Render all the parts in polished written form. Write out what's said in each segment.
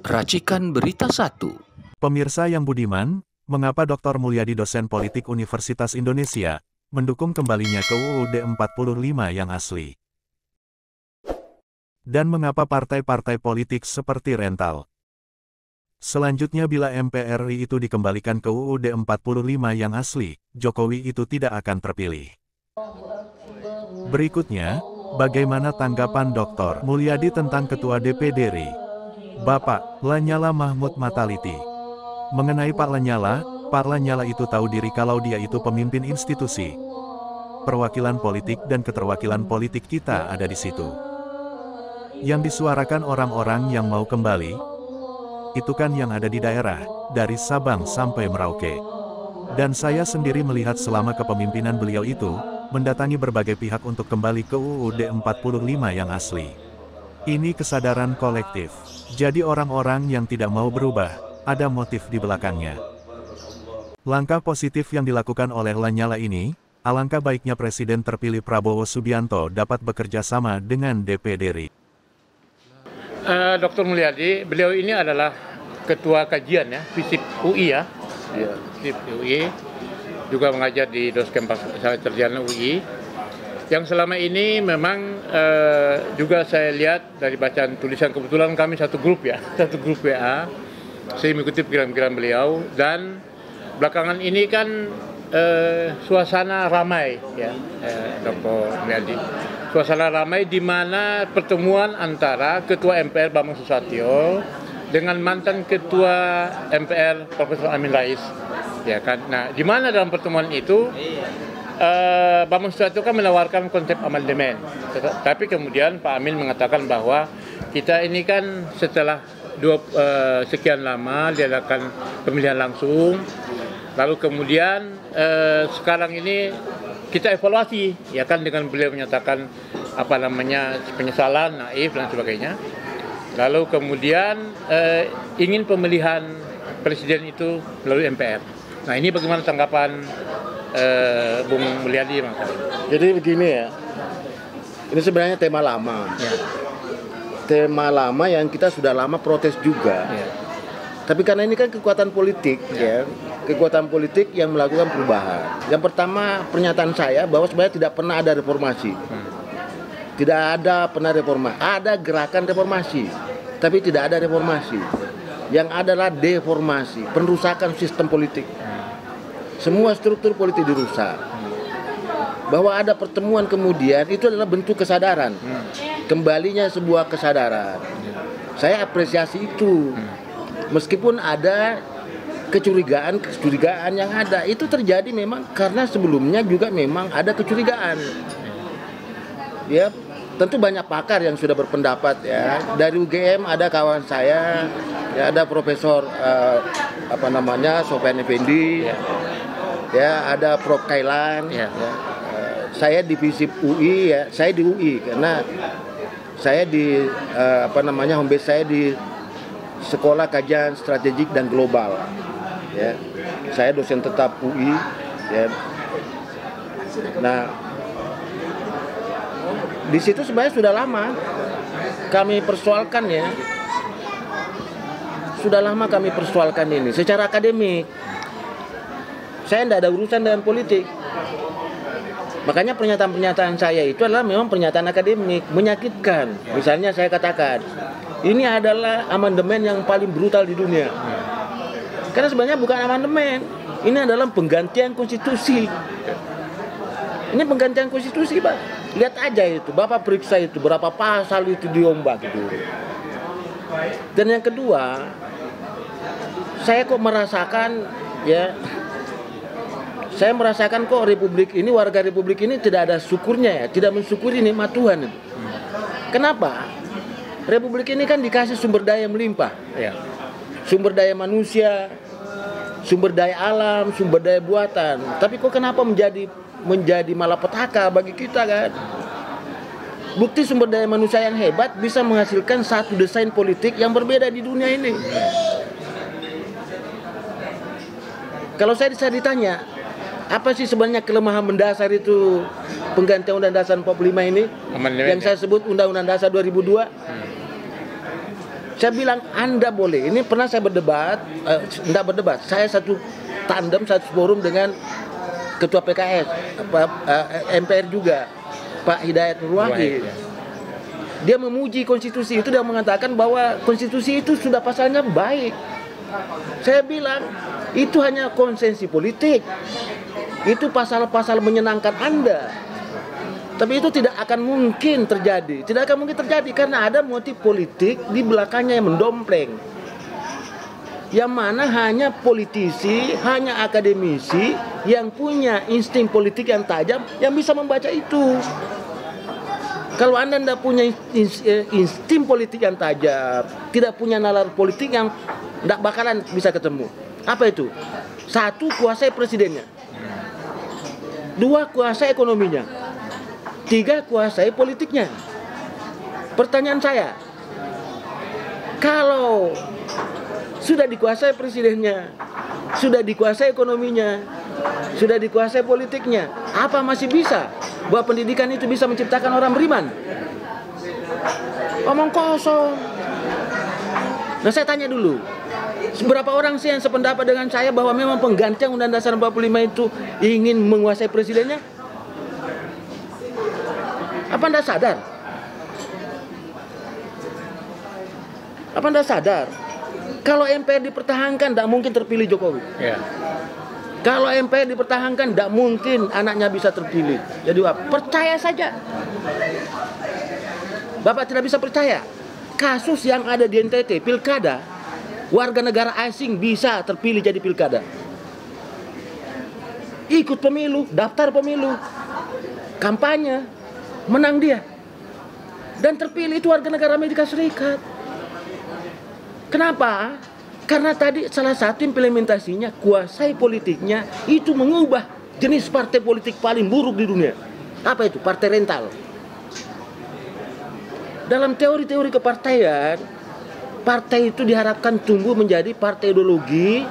Racikan Berita 1. Pemirsa yang budiman, mengapa Dr. Mulyadi dosen politik Universitas Indonesia, mendukung kembalinya ke UUD 45 yang asli? Dan mengapa partai-partai politik seperti rental? Selanjutnya bila MPR RI itu dikembalikan ke UUD 45 yang asli, Jokowi itu tidak akan terpilih. Berikutnya, bagaimana tanggapan Dr. Mulyadi tentang Ketua DPD RI, Bapak Lanyala Mahmud Mataliti? Mengenai Pak Lanyala itu tahu diri kalau dia itu pemimpin institusi. Perwakilan politik dan keterwakilan politik kita ada di situ. Yang disuarakan orang-orang yang mau kembali, itu kan yang ada di daerah, dari Sabang sampai Merauke. Dan saya sendiri melihat selama kepemimpinan beliau itu, mendatangi berbagai pihak untuk kembali ke UUD 45 yang asli. Ini kesadaran kolektif. Jadi orang-orang yang tidak mau berubah, ada motif di belakangnya. Langkah positif yang dilakukan oleh Lanyala ini, alangkah baiknya Presiden terpilih Prabowo Subianto dapat bekerja sama dengan DPD RI. Dr. Mulyadi, beliau ini adalah ketua kajian ya, FISIP UI ya. FISIP UI, juga mengajar di Doskem Sarjana UI. Yang selama ini memang juga saya lihat dari bacaan tulisan, kebetulan kami satu grup WA. Saya mengikuti pikiran-pikiran beliau, dan belakangan ini kan suasana ramai ya, Dr. Mulyadi. Suasana ramai di mana pertemuan antara Ketua MPR Bambang Susatyo dengan mantan Ketua MPR Profesor Amin Rais, ya kan. Nah, di mana dalam pertemuan itu Bambang Susatyo kan menawarkan konsep amandemen, tapi kemudian Pak Amin mengatakan bahwa kita ini kan setelah sekian lama diadakan pemilihan langsung, lalu kemudian sekarang ini kita evaluasi, ya kan, dengan beliau menyatakan penyesalan, naif dan sebagainya. Lalu kemudian ingin pemilihan presiden itu melalui MPR. Nah, ini bagaimana tanggapan Bung Mulyadi, Mas? Jadi begini ya, ini sebenarnya tema lama. Ya. Tema lama yang kita sudah lama protes juga. Ya. Tapi karena ini kan kekuatan politik, ya, kekuatan politik yang melakukan perubahan. Yang pertama, pernyataan saya bahwa sebenarnya tidak pernah ada reformasi. Tidak ada pernah reformasi. Ada gerakan reformasi, tapi tidak ada reformasi. Yang adalah deformasi, perusakan sistem politik. Semua struktur politik dirusak. Bahwa ada pertemuan kemudian, itu adalah bentuk kesadaran. Kembalinya sebuah kesadaran. Saya apresiasi itu. Meskipun ada kecurigaan yang ada, itu terjadi memang karena sebelumnya juga memang ada kecurigaan. Ya, tentu banyak pakar yang sudah berpendapat ya. Dari UGM ada kawan saya, ya, ada Profesor Sofyan Effendi, ya, ada Prof Kailan. Ya. Saya di FISIP UI, ya, saya di UI karena saya di home base saya di Sekolah Kajian Strategik dan Global, ya. Saya dosen tetap UI, ya. Nah, di situ sebenarnya sudah lama kami persoalkan, ya. Sudah lama kami persoalkan ini secara akademik. Saya tidak ada urusan dengan politik. Makanya pernyataan-pernyataan saya itu adalah memang pernyataan akademik, menyakitkan. Misalnya saya katakan, ini adalah amandemen yang paling brutal di dunia. Karena sebenarnya bukan amandemen, ini adalah penggantian konstitusi. Ini penggantian konstitusi, Pak. Lihat aja itu, Bapak periksa itu, berapa pasal itu diombak gitu. Dan yang kedua, saya kok merasakan, ya, saya merasakan kok warga Republik ini tidak ada syukurnya, ya, tidak mensyukuri nikmat Tuhan. Kenapa? Republik ini kan dikasih sumber daya melimpah, ya. Sumber daya manusia, sumber daya alam, sumber daya buatan. Tapi kok kenapa menjadi malapetaka bagi kita, kan? Bukti sumber daya manusia yang hebat bisa menghasilkan satu desain politik yang berbeda di dunia ini. Kalau saya ditanya, apa sih sebenarnya kelemahan mendasar itu penggantian Undang-Undang Dasar 45 ini? Yang saya sebut Undang-Undang Dasar 2002. Saya bilang Anda boleh. Ini pernah saya berdebat, tidak berdebat. Saya satu tandem, satu forum dengan Ketua PKS, MPR juga, Pak Hidayat Nur Wahid. Dia memuji konstitusi itu, dia mengatakan bahwa konstitusi itu sudah pasalnya baik. Saya bilang itu hanya konsensi politik. Itu pasal-pasal menyenangkan Anda. Tapi itu tidak akan mungkin terjadi. Tidak akan mungkin terjadi karena ada motif politik di belakangnya yang mendompleng. Yang mana hanya politisi, hanya akademisi yang punya insting politik yang tajam yang bisa membaca itu. Kalau Anda tidak punya insting politik yang tajam, tidak punya nalar politik yang tidak bakalan bisa ketemu. Apa itu? Satu, kuasai presidennya. Dua, kuasai ekonominya. Tiga, kuasai politiknya. Pertanyaan saya, kalau sudah dikuasai presidennya, sudah dikuasai ekonominya, sudah dikuasai politiknya, apa masih bisa bahwa pendidikan itu bisa menciptakan orang beriman? Omong kosong. Nah, saya tanya dulu, seberapa orang sih yang sependapat dengan saya bahwa memang penggantian Undang-Undang Dasar 45 itu ingin menguasai presidennya? Apa Anda sadar? Apa Anda sadar? Kalau MPR dipertahankan, tidak mungkin terpilih Jokowi. Ya. Kalau MPR dipertahankan, tidak mungkin anaknya bisa terpilih. Jadi percaya saja. Bapak tidak bisa percaya. Kasus yang ada di NTT, pilkada, warga negara asing bisa terpilih jadi pilkada. Ikut pemilu, daftar pemilu, kampanye, menang dia. Dan terpilih itu warga negara Amerika Serikat. Kenapa? Karena tadi salah satu implementasinya, kuasai politiknya, itu mengubah jenis partai politik paling buruk di dunia. Apa itu? Partai rental. Dalam teori-teori kepartaian, partai itu diharapkan tumbuh menjadi partai ideologi,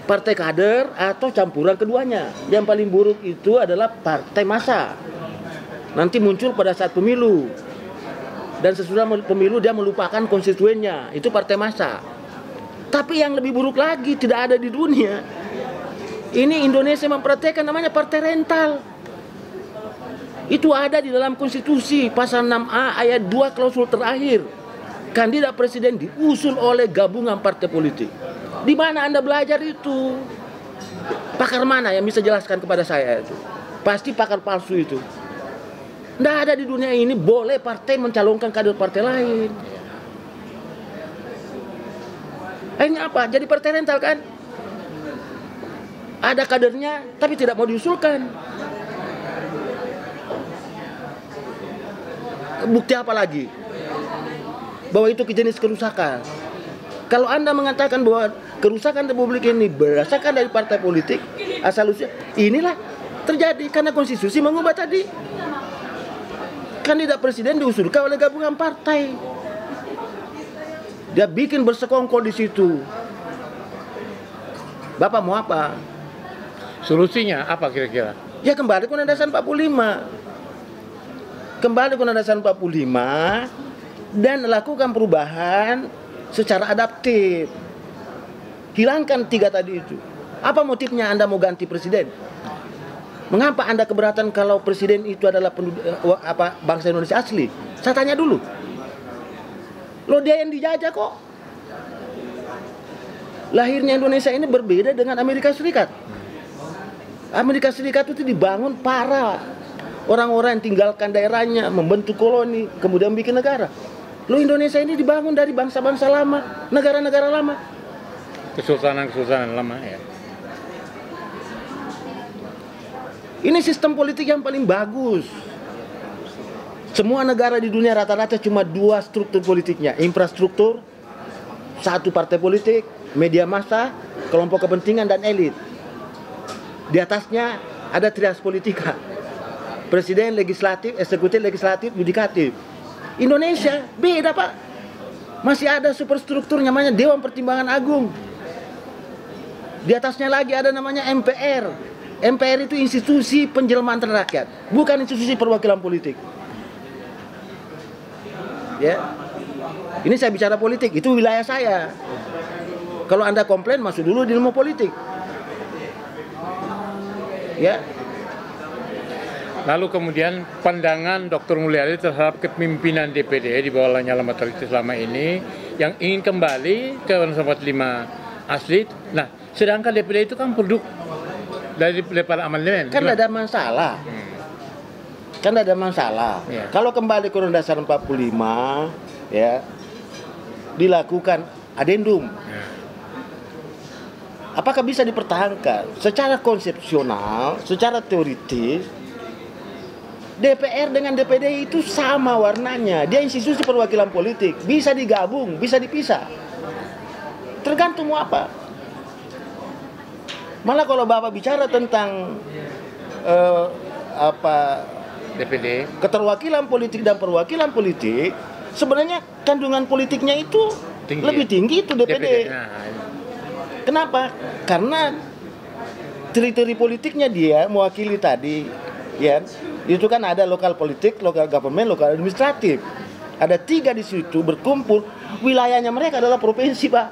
partai kader, atau campuran keduanya. Yang paling buruk itu adalah partai massa. Nanti muncul pada saat pemilu. Dan sesudah pemilu dia melupakan konstituennya. Itu partai massa. Tapi yang lebih buruk lagi, tidak ada di dunia. Ini Indonesia mempraktekkan namanya partai rental. Itu ada di dalam konstitusi pasal 6A ayat 2 klausul terakhir. Kandidat presiden diusul oleh gabungan partai politik. Di mana Anda belajar itu? Pakar mana yang bisa jelaskan kepada saya itu? Pasti pakar palsu itu. Tidak ada di dunia ini boleh partai mencalonkan kader partai lain. Akhirnya apa? Jadi partai rental kan? Ada kadernya tapi tidak mau diusulkan. Bukti apa lagi? Bahwa itu jenis kerusakan. Kalau Anda mengatakan bahwa kerusakan republik ini berdasarkan dari partai politik, asal usul, inilah terjadi karena konstitusi mengubah tadi. Kandidat presiden diusulkan oleh gabungan partai. Dia bikin bersekongkol di situ. Bapak mau apa? Solusinya apa kira-kira? Ya kembali ke Undang-Undang Dasar 45. Kembali ke Undang-Undang Dasar 45 dan lakukan perubahan secara adaptif. Hilangkan 3 tadi itu. Apa motifnya Anda mau ganti presiden? Mengapa Anda keberatan kalau presiden itu adalah bangsa Indonesia asli? Saya tanya dulu. Loh, dia yang dijajah kok. Lahirnya Indonesia ini berbeda dengan Amerika Serikat. Amerika Serikat itu dibangun para orang-orang yang tinggalkan daerahnya, membentuk koloni, kemudian bikin negara. Loh, Indonesia ini dibangun dari bangsa-bangsa lama, negara-negara lama. Kesultanan-kesultanan lama ya. Ini sistem politik yang paling bagus. Semua negara di dunia rata-rata cuma 2 struktur politiknya. Infrastruktur, 1 partai politik, media massa, kelompok kepentingan, dan elit. Di atasnya ada trias politika. Presiden, legislatif, eksekutif, legislatif, yudikatif. Indonesia beda, Pak. Masih ada superstruktur namanya Dewan Pertimbangan Agung. Di atasnya lagi ada namanya MPR. MPR itu institusi penjelmaan rakyat, bukan institusi perwakilan politik. Ya. Ini saya bicara politik, itu wilayah saya. Kalau Anda komplain, masuk dulu di ilmu politik. Ya. Lalu kemudian pandangan Dr. Mulyadi terhadap kepemimpinan DPD di bawah Lanyala Mataliti selama ini yang ingin kembali ke Undang-Undang 45 asli. Nah, sedangkan DPD itu kan produk daripada amandemen. Kan ada masalah. Kan ada masalah. Ya. Kalau kembali ke Undang Dasar 45, ya, dilakukan adendum. Ya. Apakah bisa dipertahankan? Secara konsepsional, secara teoritis, DPR dengan DPD itu sama warnanya. Dia institusi perwakilan politik, bisa digabung, bisa dipisah. Tergantung mau apa. Malah kalau Bapak bicara tentang DPD keterwakilan politik dan perwakilan politik, sebenarnya kandungan politiknya itu tinggi, lebih tinggi itu DPD. Nah, Kenapa? Karena teritori politiknya dia mewakili tadi, ya. Itu kan ada lokal politik, lokal government, lokal administratif. Ada 3 di situ berkumpul. Wilayahnya mereka adalah provinsi, Pak.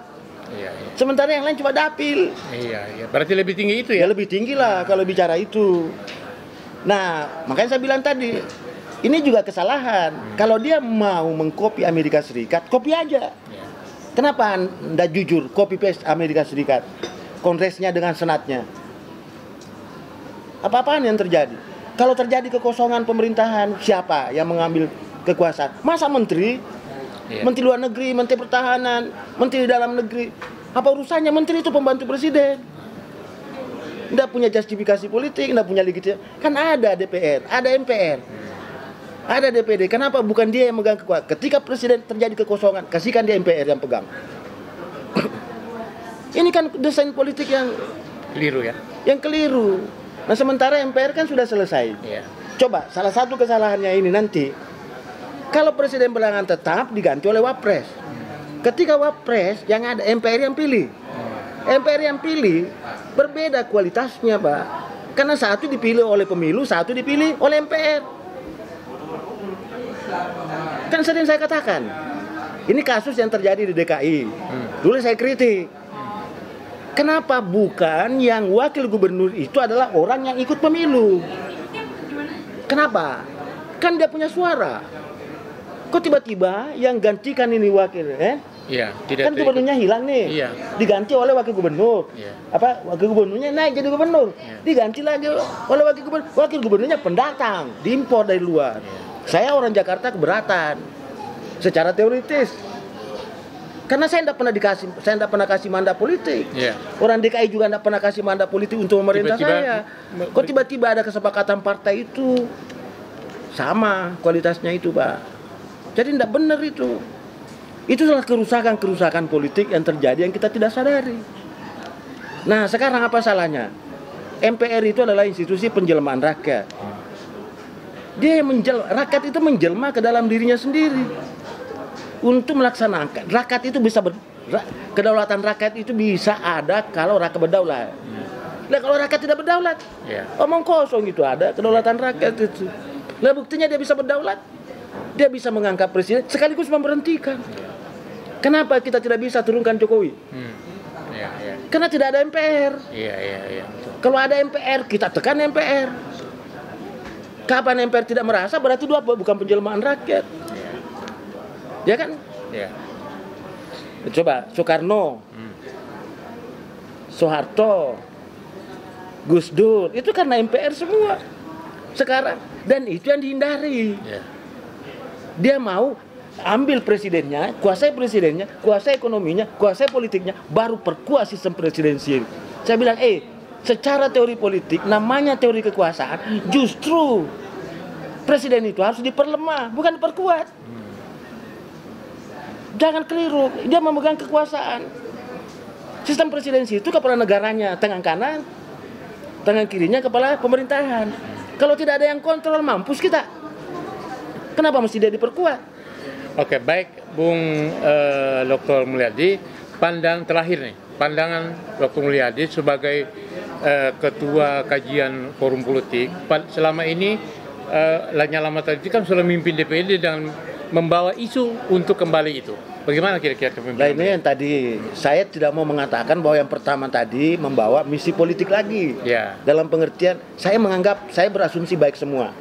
iya, iya. Sementara yang lain cuma dapil. Iya. Berarti lebih tinggi itu Ya ya? lebih tinggi lah kalau bicara itu. Nah, makanya saya bilang tadi, ini juga kesalahan. Kalau dia mau mengcopy Amerika Serikat, copy aja. Iya. Kenapa Anda jujur copy paste Amerika Serikat? Kongresnya dengan senatnya. Apa-apaan yang terjadi? Kalau terjadi kekosongan pemerintahan, siapa yang mengambil kekuasaan? Masa menteri? Iya. Menteri luar negeri, menteri pertahanan, menteri dalam negeri. Apa urusannya? Menteri itu pembantu presiden. Nggak punya justifikasi politik, nggak punya legitimasi. Kan ada DPR, ada MPR, ada DPD. Kenapa bukan dia yang megang kekuasaan? Ketika presiden terjadi kekosongan, kasihkan dia MPR yang pegang. Ini kan desain politik yang Keliru ya? keliru. Nah sementara MPR kan sudah selesai. Iya. Coba salah satu kesalahannya ini nanti, kalau presiden berhalangan tetap diganti oleh wapres. Ketika wapres yang ada MPR yang pilih, MPR yang pilih berbeda kualitasnya, Pak. Karena satu dipilih oleh pemilu, satu dipilih oleh MPR. Kan sering saya katakan, ini kasus yang terjadi di DKI. Dulu saya kritik. Kenapa bukan yang wakil gubernur itu adalah orang yang ikut pemilu? Kenapa? Kan dia punya suara. Kok tiba-tiba yang gantikan ini wakil, Iya, tidak kan gubernurnya hilang nih, Iya. diganti oleh wakil gubernur. Iya. Wakil gubernurnya naik jadi gubernur, Iya. diganti lagi oleh wakil gubernur. Wakil gubernurnya pendatang, diimpor dari luar. Saya orang Jakarta keberatan, secara teoritis. Karena saya tidak pernah kasih mandat politik. Iya. Orang DKI juga tidak pernah kasih mandat politik untuk pemerintah saya. Kok tiba-tiba ada kesepakatan partai itu sama kualitasnya itu, Pak? Jadi tidak benar itu. Itu adalah kerusakan politik yang terjadi yang kita tidak sadari. Nah, sekarang apa salahnya? MPR itu adalah institusi penjelmaan rakyat. Dia rakyat itu menjelma ke dalam dirinya sendiri. Untuk melaksanakan, rakyat itu bisa kedaulatan rakyat itu bisa ada kalau rakyat berdaulat. Nah, kalau rakyat tidak berdaulat, omong kosong itu ada kedaulatan rakyat itu. Nah, buktinya dia bisa berdaulat. Dia bisa mengangkat presiden sekaligus memberhentikan. Kenapa kita tidak bisa turunkan Jokowi? Karena tidak ada MPR. Kalau ada MPR, kita tekan MPR. Kapan MPR tidak merasa, berarti itu bukan penjelmaan rakyat. Ya kan? Iya. Coba Soekarno, Soeharto, Gus Dur, itu karena MPR semua sekarang. Dan itu yang dihindari. Iya. Dia mau ambil presidennya, kuasai ekonominya, kuasai politiknya, baru perkuat sistem presidensial. Saya bilang, secara teori politik, namanya teori kekuasaan, justru presiden itu harus diperlemah, bukan diperkuat. Jangan keliru, dia memegang kekuasaan. Sistem presidensi itu kepala negaranya, tangan kanan, tangan kirinya kepala pemerintahan. Kalau tidak ada yang kontrol, mampus kita. Kenapa mesti dia diperkuat? Oke, baik Bung Dr. Mulyadi, pandangan Dr. Mulyadi sebagai Ketua Kajian Forum Politik, selama ini Lanyala Mataliti kan sudah memimpin DPD dengan membawa isu untuk kembali itu. Bagaimana kira-kira Nah kepemimpinan ini yang tadi saya tidak mau mengatakan bahwa yang pertama tadi membawa misi politik lagi. Ya. Dalam pengertian saya menganggap, saya berasumsi baik semua.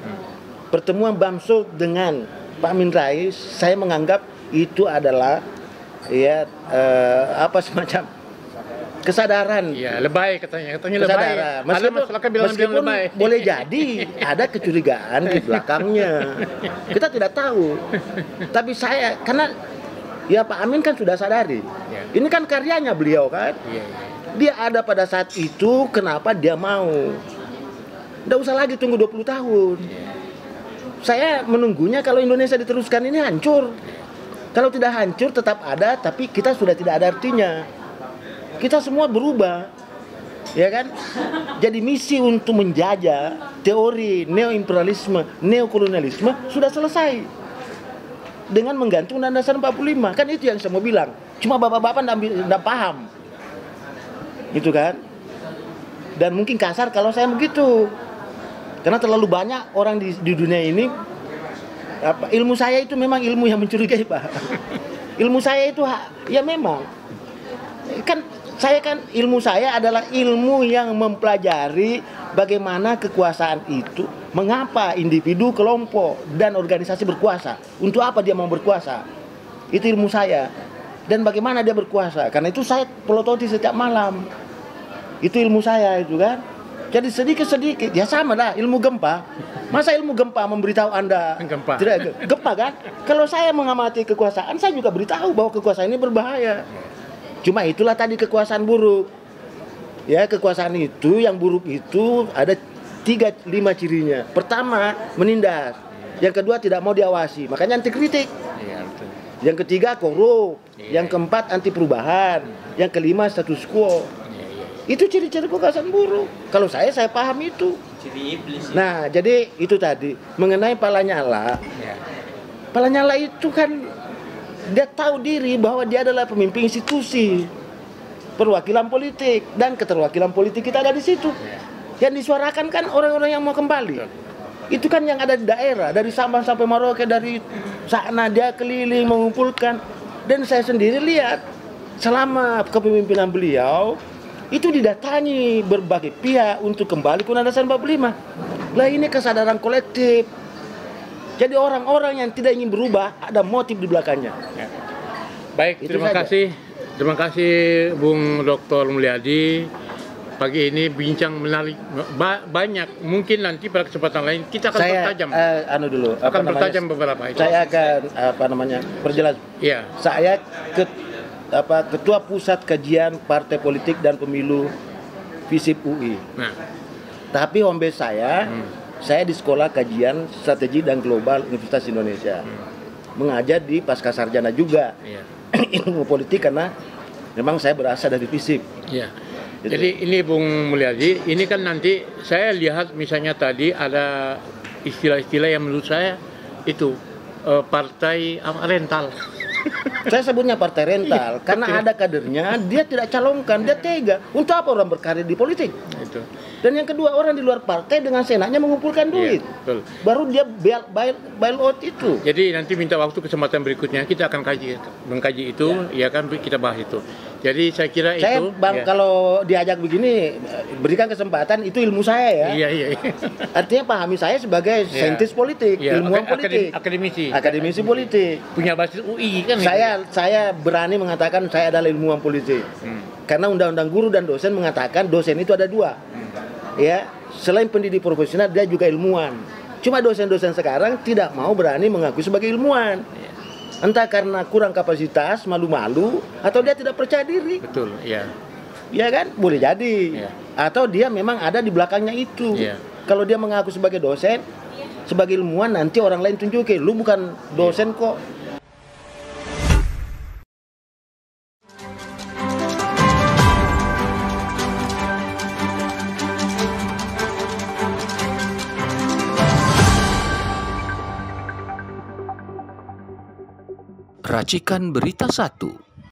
Pertemuan Bamsud dengan Pak Amin Rais, saya menganggap itu adalah ya semacam kesadaran. Ya, lebay katanya lebay. Kesadaran. Meskipun lebay. boleh jadi ada kecurigaan di belakangnya. Kita tidak tahu. Tapi saya, karena ya Pak Amin kan sudah sadari. Ya. Ini kan karyanya beliau kan. Iya. Dia ada pada saat itu, kenapa dia mau? Nggak usah lagi tunggu 20 tahun. Saya menunggunya kalau Indonesia diteruskan ini hancur. Kalau tidak hancur tetap ada, tapi kita sudah tidak ada artinya. Kita semua berubah, ya kan? Jadi misi untuk menjajah teori neoimperialisme, neokolonialisme sudah selesai dengan mengganti Undang-Undang Dasar 45. Kan itu yang saya mau bilang. Cuma bapak-bapak tidak paham, gitu kan? Dan mungkin kasar kalau saya begitu, karena terlalu banyak orang di dunia ini. Ilmu saya itu memang ilmu yang mencurigai, Pak. Ilmu saya itu ya memang kan. Ilmu saya adalah ilmu yang mempelajari bagaimana kekuasaan itu, mengapa individu, kelompok, dan organisasi berkuasa. Untuk apa dia mau berkuasa? Itu ilmu saya. Dan bagaimana dia berkuasa? Karena itu saya pelototi setiap malam. Itu ilmu saya itu kan. Jadi sedikit-sedikit, ya sama lah ilmu gempa. Masa ilmu gempa memberitahu Anda Gempa. tidak gempa kan? Kalau saya mengamati kekuasaan, saya juga beritahu bahwa kekuasaan ini berbahaya. Cuma itulah tadi kekuasaan buruk. Ya, kekuasaan itu yang buruk itu ada 3-5 cirinya. Pertama, menindas. Yang kedua, tidak mau diawasi. Makanya anti kritik. Iya, betul. Yang ketiga, korup. Iya. Yang keempat, anti perubahan. Yang kelima, status quo. Itu ciri-ciri kekuasaan buruk. Kalau saya paham itu. Ciri iblis. Nah, jadi itu tadi. Mengenai Pak Lanyala. Ya. Pak Lanyala itu kan dia tahu diri bahwa dia adalah pemimpin institusi, perwakilan politik, dan keterwakilan politik kita ada di situ. Yang disuarakan kan orang-orang yang mau kembali. Itu kan yang ada di daerah, dari Sabang sampai Merauke, dari sana dia keliling mengumpulkan. Dan saya sendiri lihat selama kepemimpinan beliau itu didatangi berbagai pihak untuk kembali ke Undang-Undang Dasar 45. Lah ini kesadaran kolektif. Jadi orang-orang yang tidak ingin berubah ada motif di belakangnya. Ya. Baik, Itu terima saja. kasih. Terima kasih Bung Dr. Mulyadi. Pagi ini bincang menarik banyak. Mungkin nanti pada kesempatan lain kita akan bertajam. Akan bertajam beberapa itu. Saya akan perjelas. Iya. Saya Ketua Pusat Kajian Partai Politik dan Pemilu FISIP UI. Nah, Tapi home base saya di Sekolah Kajian Strategi dan Global Universitas Indonesia. Mengajar di pasca sarjana juga. iya. Ilmu politik karena memang saya berasal dari FISIP. Iya. Gitu. Jadi ini Bung Mulyadi, ini kan nanti saya lihat misalnya tadi ada istilah-istilah yang menurut saya itu partai rental. Saya sebutnya partai rental Iya, karena betul. ada kadernya, dia tidak calonkan, dia tega. Untuk apa orang berkarir di politik? Itu. Dan yang kedua, orang di luar partai dengan senaknya mengumpulkan duit. Iya, betul. Baru dia bail out itu. Jadi nanti minta waktu kesempatan berikutnya kita akan mengkaji itu, ya kan kita bahas itu. Jadi saya kira Saya itu. Bang ya. kalau diajak begini berikan kesempatan, itu ilmu saya ya. Iya. Artinya pahami saya sebagai Iya. saintis politik, Iya, ilmuwan politik, akademisi. akademisi politik. Punya basis UI kan. Saya berani mengatakan saya adalah ilmuwan politik. Karena undang-undang guru dan dosen mengatakan dosen itu ada dua. Ya, selain pendidik profesional dia juga ilmuwan. Cuma dosen-dosen sekarang tidak mau berani mengaku sebagai ilmuwan. Entah karena kurang kapasitas, malu-malu, atau dia tidak percaya diri. Betul, iya. Ya kan? Boleh jadi. Iya. Atau dia memang ada di belakangnya itu. Iya. Kalau dia mengaku sebagai dosen, sebagai ilmuwan, nanti orang lain tunjukin, lu bukan dosen kok. Racikan Berita 1.